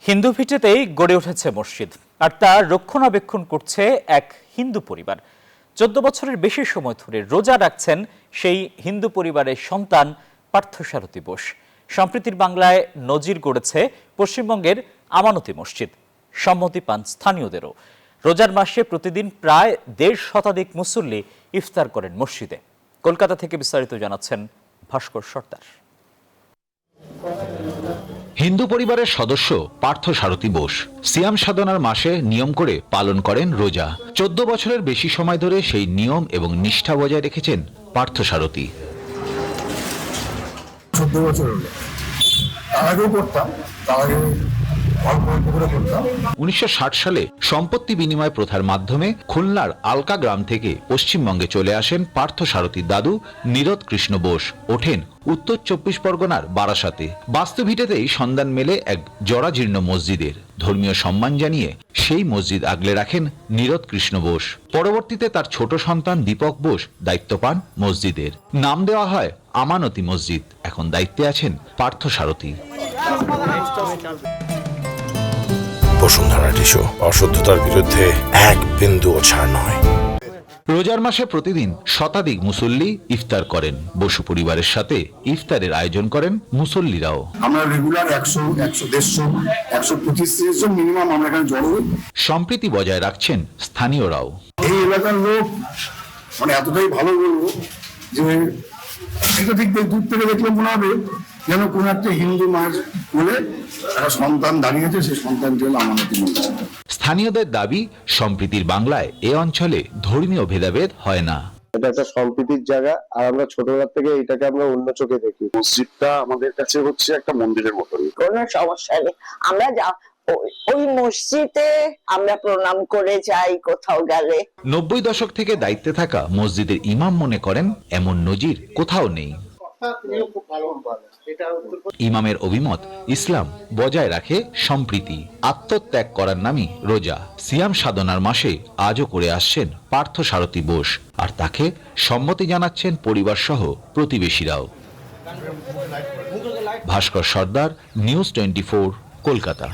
হিন্দু ভিটেতেই গড়ে উঠেছে মসজিদ, আর তার রক্ষণাবেক্ষণ করছে এক হিন্দু পরিবার। 14 বছরের বেশি সময় ধরে রোজা রাখছেন সেই হিন্দু পরিবারের সন্তান পার্থসারথী বোস। সম্প্রীতির বাংলায় নজির গড়েছে পশ্চিমবঙ্গের আমানতি মসজিদ। সম্মতি পান স্থানীয়দেরও। রোজার মাসে প্রতিদিন প্রায় 1.5 শতাধিক মুসল্লি ইফতার করেন মসজিদে। কলকাতা থেকে বিস্তারিত জানাচ্ছেন ভাস্কর সর্দার। হিন্দু পরিবারের সদস্য পার্থসারথী বোস সিয়াম সাধনার মাসে নিয়ম করে পালন করেন রোজা। 14 বছরের বেশি সময় ধরে সেই নিয়ম এবং নিষ্ঠা বজায় রেখেছেন পার্থসারথী। 14 বছর হলো, তার আগেও করতাম, তার আগে অল্প অল্প করে করতাম। 1960 সালে সম্পত্তি বিনিময় প্রথার মাধ্যমে খুলনার আলকা গ্রাম থেকে পশ্চিমবঙ্গে চলে আসেন পার্থসারথীর দাদু নীরদ কৃষ্ণ বোস। ওঠেন উত্তর 24 পরগনার বারাসাতে। বাস্তুভিটেতেই সন্ধান মেলে এক জরাজীর্ণ মসজিদের। ধর্মীয় সম্মান জানিয়ে সেই মসজিদ আগলে রাখেন নীরদ কৃষ্ণ বোস। পরবর্তীতে তার ছোট সন্তান দীপক বোস দায়িত্ব পান মসজিদের। নাম দেওয়া হয় আমানতি মসজিদ। এখন দায়িত্বে আছেন পার্থসারথী। বসুন্ধরা টিস্যু, অশুদ্ধতার বিরুদ্ধে এক বিন্দুও ছাড় নয়। রোজার মাসে প্রতিদিন শতাধিক মুসল্লি ইফতার করেন। বসু পরিবারের সাথে ইফতারের আয়োজন করেন মুসল্লিরাও। আমরা রেগুলার 100, 150, 125 জন মিনিমাম আমরা এখানে জড়ো হই। সম্প্রীতি বজায় রাখছেন স্থানীয়রাও। এই এলাকার লোক মানে এতটাই ভালো বলবো যে এটা ঠিক দূর থেকে দেখলে মনে হবে যেন কোন একটা হিন্দু মায়ের কোলে একটা সন্তান দাঁড়িয়েছে, সেই সন্তানটি হলো আমানতি মসজিদ। স্থানীয়দের দাবি, সম্প্রীতির বাংলায় এ অঞ্চলে ধর্মীয় ভেদাভেদ হয় না। এটা একটা সম্প্রীতির জায়গা, আর আমরা ছোটবেলা থেকে এটাকে আমরা অন্য চোখে দেখি। মসজিদটা আমাদের কাছে হচ্ছে একটা মন্দিরের মতন। কোনো সমস্যা নেই, আমরা ওই মসজিদে আমরা প্রণাম করে যাই কোথাও গেলে। 90 দশক থেকে দায়িত্বে থাকা মসজিদের ইমাম মনে করেন এমন নজির কোথাও নেই। ইমামের অভিমত, ইসলাম বজায় রাখে সম্প্রীতি। আত্মত্যাগ করার নামই রোজা। সিয়াম সাধনার মাসে আজও করে আসছেন পার্থসারথী বোস, আর তাকে সম্মতি জানাচ্ছেন পরিবার সহ প্রতিবেশীরাও। ভাস্কর সর্দার, নিউজ 24, কলকাতা।